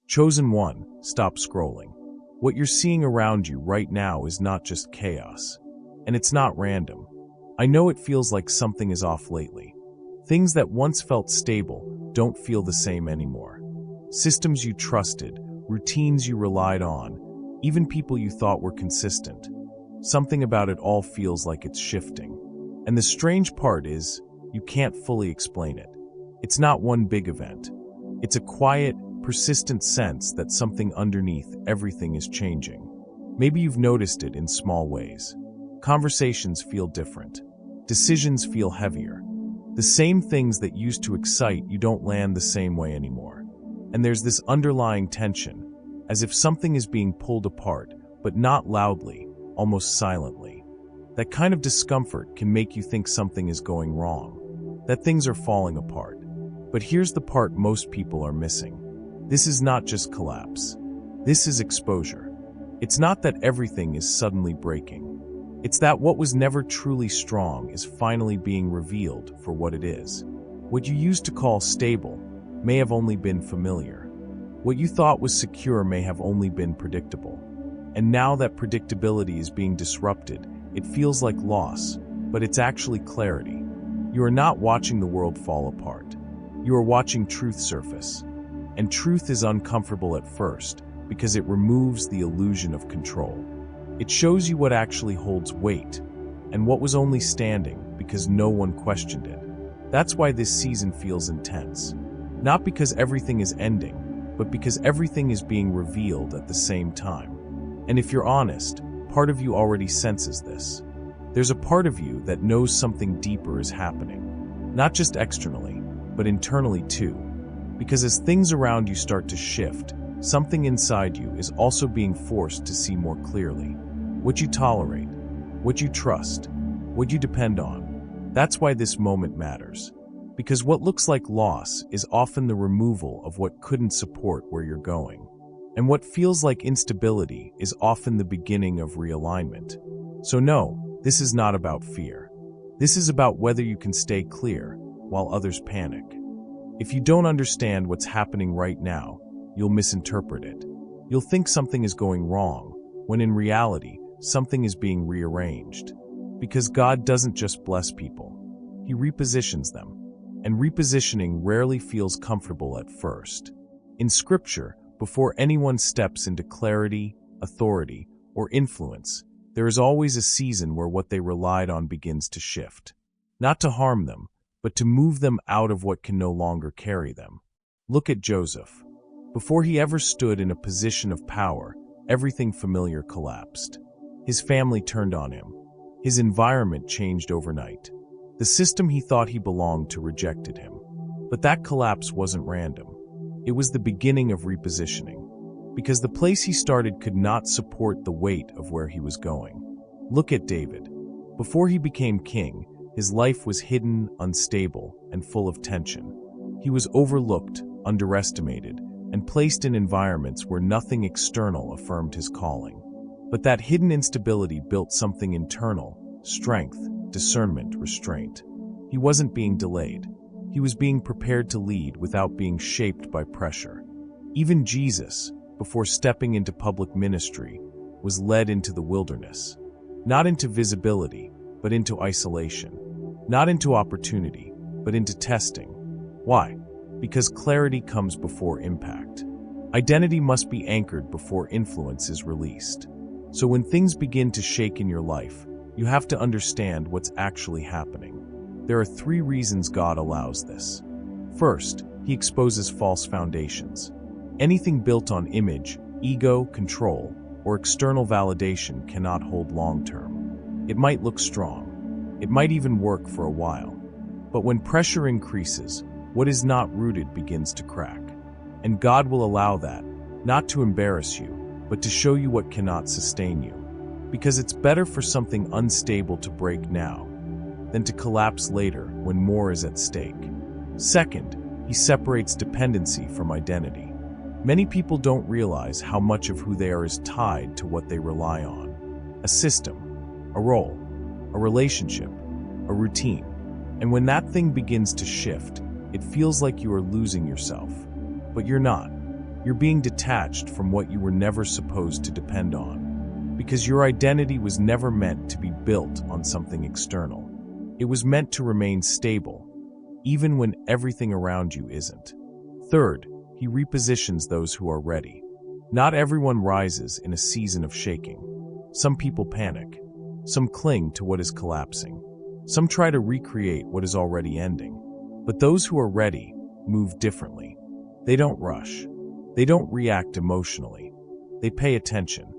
Chosen one, stop scrolling. What you're seeing around you right now is not just chaos. And it's not random. I know it feels like something is off lately. Things that once felt stable don't feel the same anymore. Systems you trusted, routines you relied on, even people you thought were consistent. Something about it all feels like it's shifting. And the strange part is, you can't fully explain it. It's not one big event. It's a quiet, persistent sense that something underneath everything is changing. Maybe you've noticed it in small ways. Conversations feel different. Decisions feel heavier. The same things that used to excite you don't land the same way anymore. And there's this underlying tension, as if something is being pulled apart, but not loudly, almost silently. That kind of discomfort can make you think something is going wrong, that things are falling apart. But here's the part most people are missing. This is not just collapse. This is exposure. It's not that everything is suddenly breaking. It's that what was never truly strong is finally being revealed for what it is. What you used to call stable may have only been familiar. What you thought was secure may have only been predictable. And now that predictability is being disrupted, it feels like loss, but it's actually clarity. You are not watching the world fall apart. You are watching truth surface. And truth is uncomfortable at first because it removes the illusion of control. It shows you what actually holds weight and what was only standing because no one questioned it. That's why this season feels intense. Not because everything is ending, but because everything is being revealed at the same time. And if you're honest, part of you already senses this. There's a part of you that knows something deeper is happening. Not just externally, but internally too. Because as things around you start to shift, something inside you is also being forced to see more clearly. What you tolerate, what you trust, what you depend on. That's why this moment matters. Because what looks like loss is often the removal of what couldn't support where you're going. And what feels like instability is often the beginning of realignment. So no, this is not about fear. This is about whether you can stay clear while others panic. If you don't understand what's happening right now, you'll misinterpret it. You'll think something is going wrong, when in reality, something is being rearranged. Because God doesn't just bless people. He repositions them. And repositioning rarely feels comfortable at first. In Scripture, before anyone steps into clarity, authority, or influence, there is always a season where what they relied on begins to shift. Not to harm them, but to move them out of what can no longer carry them. Look at Joseph. Before he ever stood in a position of power, everything familiar collapsed. His family turned on him. His environment changed overnight. The system he thought he belonged to rejected him. But that collapse wasn't random. It was the beginning of repositioning. Because the place he started could not support the weight of where he was going. Look at David. Before he became king, his life was hidden, unstable, and full of tension. He was overlooked, underestimated, and placed in environments where nothing external affirmed his calling. But that hidden instability built something internal: strength, discernment, restraint. He wasn't being delayed. He was being prepared to lead without being shaped by pressure. Even Jesus, before stepping into public ministry, was led into the wilderness. Not into visibility, but into isolation. Not into opportunity, but into testing. Why? Because clarity comes before impact. Identity must be anchored before influence is released. So when things begin to shake in your life, you have to understand what's actually happening. There are 3 reasons God allows this. First, He exposes false foundations. Anything built on image, ego, control, or external validation cannot hold long-term. It might look strong. It might even work for a while. But when pressure increases, what is not rooted begins to crack. And God will allow that, not to embarrass you, but to show you what cannot sustain you. Because it's better for something unstable to break now than to collapse later when more is at stake. Second, He separates dependency from identity. Many people don't realize how much of who they are is tied to what they rely on. A system, a role, a relationship, a routine. And when that thing begins to shift, it feels like you are losing yourself. But you're not. You're being detached from what you were never supposed to depend on, because your identity was never meant to be built on something external. It was meant to remain stable, even when everything around you isn't. Third, he repositions those who are ready. Not everyone rises in a season of shaking. Some people panic. Some cling to what is collapsing. Some try to recreate what is already ending. But those who are ready move differently. They don't rush. They don't react emotionally. They pay attention.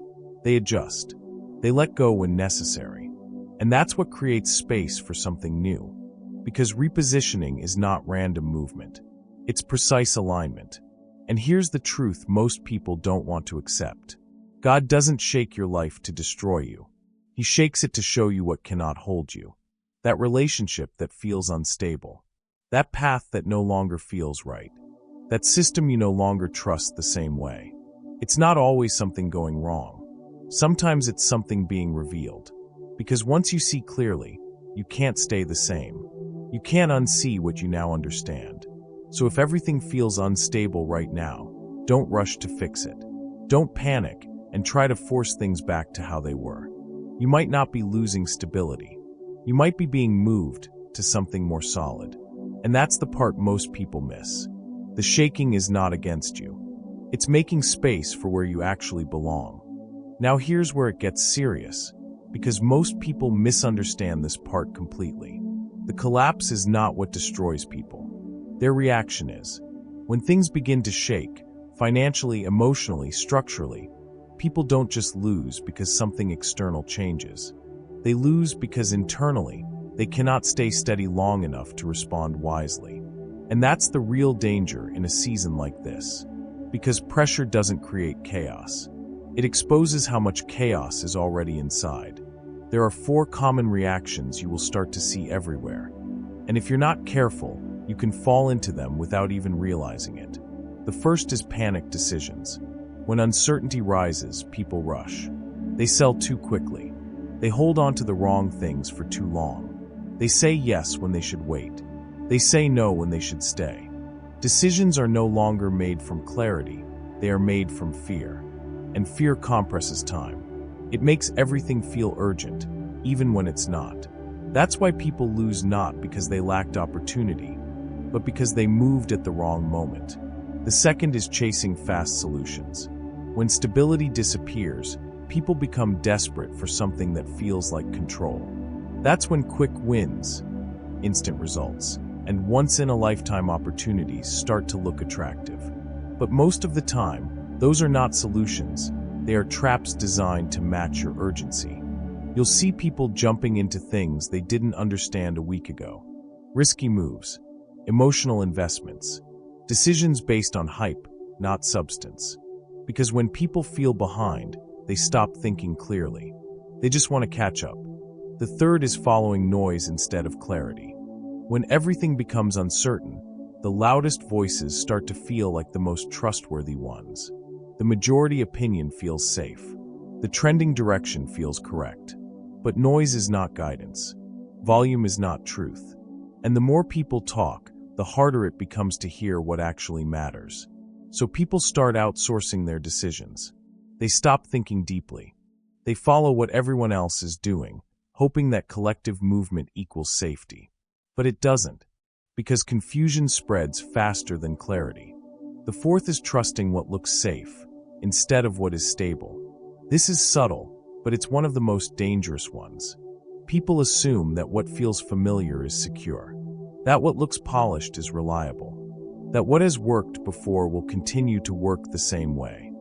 They adjust. They let go when necessary. And that's what creates space for something new. Because repositioning is not random movement. It's precise alignment. And here's the truth most people don't want to accept. God doesn't shake your life to destroy you. He shakes it to show you what cannot hold you. That relationship that feels unstable. That path that no longer feels right. That system you no longer trust the same way. It's not always something going wrong. Sometimes it's something being revealed. Because once you see clearly, you can't stay the same. You can't unsee what you now understand. So if everything feels unstable right now, don't rush to fix it. Don't panic and try to force things back to how they were. You might not be losing stability. You might be being moved to something more solid. And that's the part most people miss. The shaking is not against you. It's making space for where you actually belong. Now here's where it gets serious, because most people misunderstand this part completely. The collapse is not what destroys people. Their reaction is. When things begin to shake, financially, emotionally, structurally, people don't just lose because something external changes. They lose because internally, they cannot stay steady long enough to respond wisely. And that's the real danger in a season like this. Because pressure doesn't create chaos. It exposes how much chaos is already inside. There are 4 common reactions you will start to see everywhere. And if you're not careful, you can fall into them without even realizing it. The first is panic decisions. When uncertainty rises, people rush. They sell too quickly. They hold on to the wrong things for too long. They say yes when they should wait. They say no when they should stay. Decisions are no longer made from clarity. They are made from fear. And fear compresses time. It makes everything feel urgent, even when it's not. That's why people lose not because they lacked opportunity, but because they moved at the wrong moment. The second is chasing fast solutions. When stability disappears, people become desperate for something that feels like control. That's when quick wins, instant results, and once-in-a-lifetime opportunities start to look attractive. But most of the time, those are not solutions. They are traps designed to match your urgency. You'll see people jumping into things they didn't understand a week ago. Risky moves, emotional investments, decisions based on hype, not substance. Because when people feel behind, they stop thinking clearly. They just want to catch up. The third is following noise instead of clarity. When everything becomes uncertain, the loudest voices start to feel like the most trustworthy ones. The majority opinion feels safe. The trending direction feels correct. But noise is not guidance. Volume is not truth. And the more people talk, the harder it becomes to hear what actually matters. So people start outsourcing their decisions. They stop thinking deeply. They follow what everyone else is doing, hoping that collective movement equals safety. But it doesn't, because confusion spreads faster than clarity. The fourth is trusting what looks safe, instead of what is stable. This is subtle, but it's one of the most dangerous ones. People assume that what feels familiar is secure, that what looks polished is reliable, that what has worked before will continue to work the same way.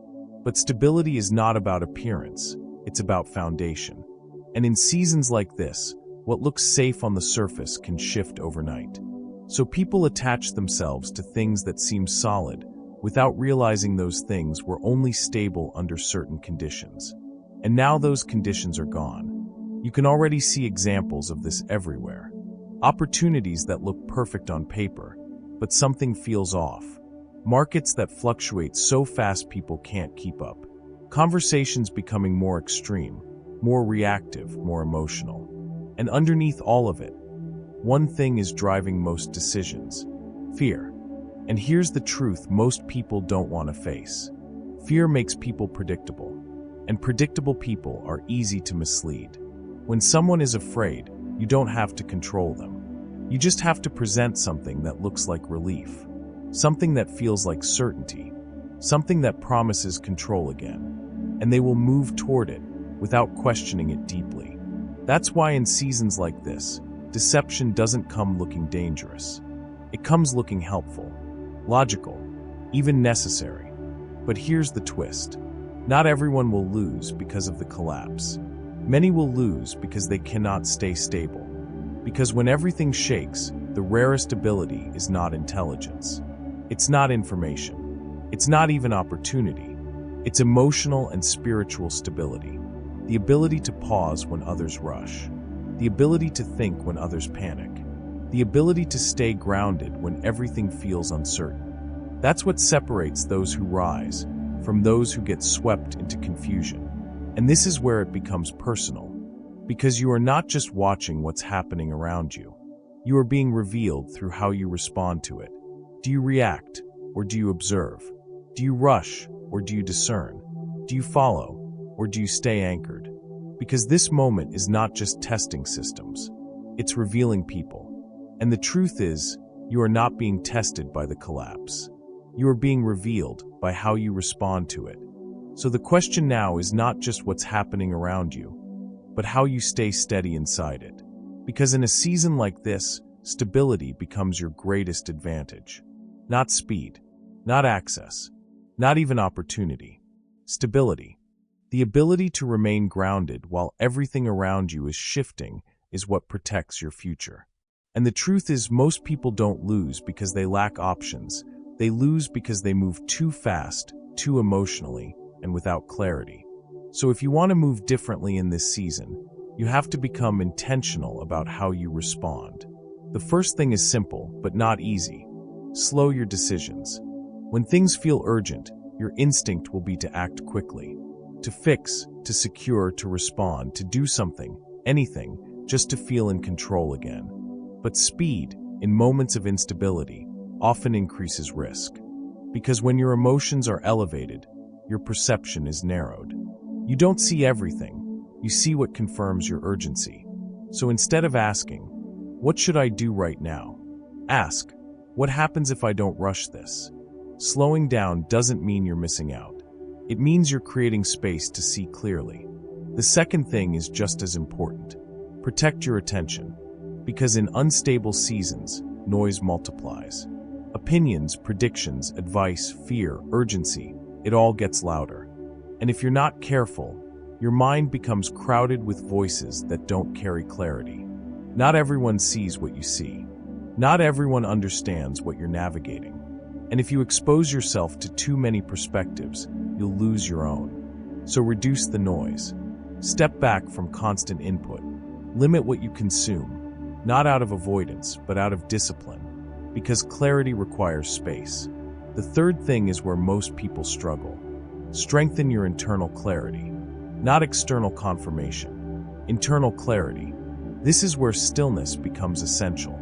But stability is not about appearance, it's about foundation. And in seasons like this, what looks safe on the surface can shift overnight. So people attach themselves to things that seem solid, without realizing those things were only stable under certain conditions. And now those conditions are gone. You can already see examples of this everywhere. Opportunities that look perfect on paper, but something feels off. Markets that fluctuate so fast people can't keep up. Conversations becoming more extreme, more reactive, more emotional. And underneath all of it, one thing is driving most decisions: fear. And here's the truth most people don't want to face. Fear makes people predictable, and predictable people are easy to mislead. When someone is afraid, you don't have to control them. You just have to present something that looks like relief, something that feels like certainty, something that promises control again, and they will move toward it without questioning it deeply. That's why in seasons like this, deception doesn't come looking dangerous. It comes looking helpful, logical, even necessary. But here's the twist. Not everyone will lose because of the collapse. Many will lose because they cannot stay stable. Because when everything shakes, the rarest ability is not intelligence. It's not information. It's not even opportunity. It's emotional and spiritual stability. The ability to pause when others rush. The ability to think when others panic. The ability to stay grounded when everything feels uncertain. That's what separates those who rise from those who get swept into confusion. And this is where it becomes personal, because you are not just watching what's happening around you. You are being revealed through how you respond to it. Do you react, or do you observe? Do you rush, or do you discern? Do you follow, or do you stay anchored? Because this moment is not just testing systems, it's revealing people. And the truth is, you are not being tested by the collapse. You are being revealed by how you respond to it. So the question now is not just what's happening around you, but how you stay steady inside it. Because in a season like this, stability becomes your greatest advantage. Not speed, not access, not even opportunity. Stability. The ability to remain grounded while everything around you is shifting is what protects your future. And the truth is, most people don't lose because they lack options. They lose because they move too fast, too emotionally, and without clarity. So if you want to move differently in this season, you have to become intentional about how you respond. The first thing is simple, but not easy. Slow your decisions. When things feel urgent, your instinct will be to act quickly, to fix, to secure, to respond, to do something, anything, just to feel in control again. But speed, in moments of instability, often increases risk. Because when your emotions are elevated, your perception is narrowed. You don't see everything, you see what confirms your urgency. So instead of asking, "What should I do right now?" ask, "What happens if I don't rush this?" Slowing down doesn't mean you're missing out. It means you're creating space to see clearly. The second thing is just as important. Protect your attention. Because in unstable seasons, noise multiplies. Opinions, predictions, advice, fear, urgency, it all gets louder. And if you're not careful, your mind becomes crowded with voices that don't carry clarity. Not everyone sees what you see. Not everyone understands what you're navigating. And if you expose yourself to too many perspectives, you'll lose your own. So reduce the noise. Step back from constant input. Limit what you consume, not out of avoidance, but out of discipline. Because clarity requires space. The third thing is where most people struggle. Strengthen your internal clarity, not external confirmation. Internal clarity. This is where stillness becomes essential.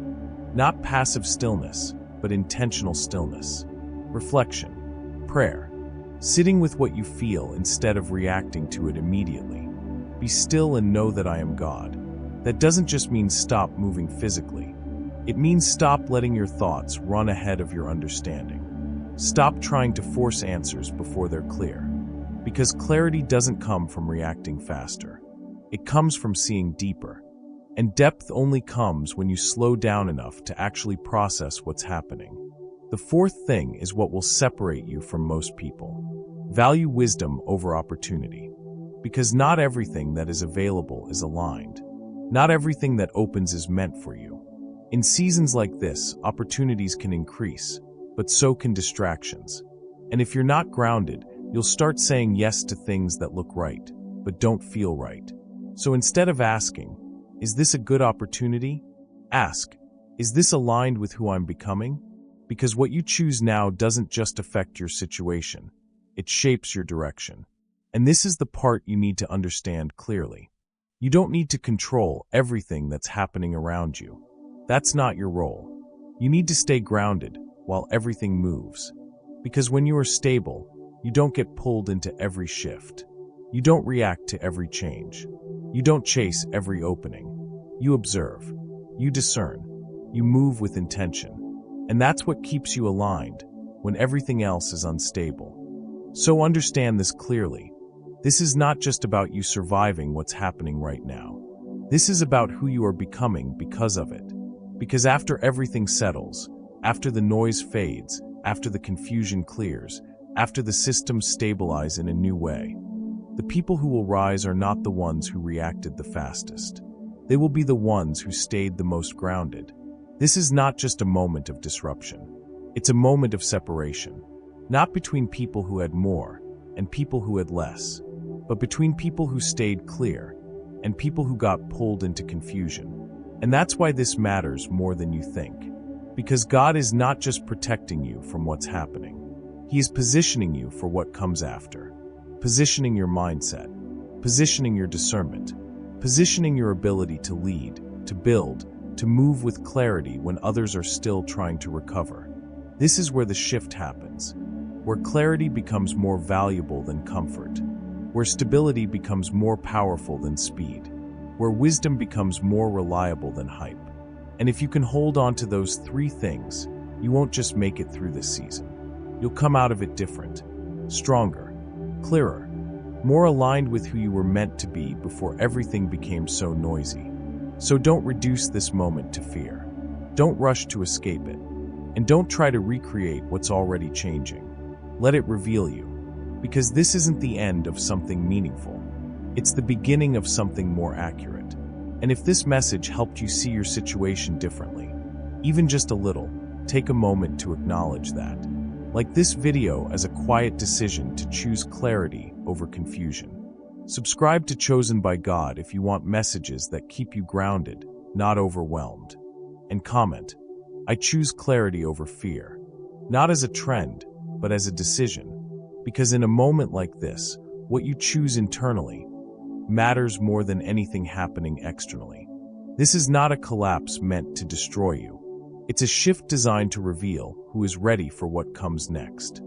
Not passive stillness, but intentional stillness. Reflection. Prayer. Sitting with what you feel instead of reacting to it immediately. Be still and know that I am God. That doesn't just mean stop moving physically. It means stop letting your thoughts run ahead of your understanding. Stop trying to force answers before they're clear. Because clarity doesn't come from reacting faster. It comes from seeing deeper. And depth only comes when you slow down enough to actually process what's happening. The fourth thing is what will separate you from most people. Value wisdom over opportunity. Because not everything that is available is aligned. Not everything that opens is meant for you. In seasons like this, opportunities can increase, but so can distractions. And if you're not grounded, you'll start saying yes to things that look right, but don't feel right. So instead of asking, "Is this a good opportunity?" ask, "Is this aligned with who I'm becoming?" Because what you choose now doesn't just affect your situation, it shapes your direction. And this is the part you need to understand clearly. You don't need to control everything that's happening around you. That's not your role. You need to stay grounded, while everything moves. Because when you are stable, you don't get pulled into every shift. You don't react to every change. You don't chase every opening. You observe. You discern. You move with intention. And that's what keeps you aligned when everything else is unstable. So understand this clearly. This is not just about you surviving what's happening right now. This is about who you are becoming because of it. Because after everything settles, after the noise fades, after the confusion clears, after the systems stabilize in a new way, the people who will rise are not the ones who reacted the fastest. They will be the ones who stayed the most grounded. This is not just a moment of disruption. It's a moment of separation, not between people who had more and people who had less, but between people who stayed clear and people who got pulled into confusion. And that's why this matters more than you think. Because God is not just protecting you from what's happening. He is positioning you for what comes after. Positioning your mindset, positioning your discernment, positioning your ability to lead, to build, to move with clarity when others are still trying to recover. This is where the shift happens, where clarity becomes more valuable than comfort, where stability becomes more powerful than speed, where wisdom becomes more reliable than hype. And if you can hold on to those three things, you won't just make it through this season. You'll come out of it different, stronger, clearer, more aligned with who you were meant to be before everything became so noisy. So don't reduce this moment to fear. Don't rush to escape it. And don't try to recreate what's already changing. Let it reveal you. Because this isn't the end of something meaningful. It's the beginning of something more accurate. And if this message helped you see your situation differently, even just a little, take a moment to acknowledge that. Like this video as a quiet decision to choose clarity over confusion. Subscribe to Chosen by God if you want messages that keep you grounded, not overwhelmed. And comment, I choose clarity over fear. Not as a trend, but as a decision. Because in a moment like this, what you choose internally matters more than anything happening externally. This is not a collapse meant to destroy you. It's a shift designed to reveal who is ready for what comes next.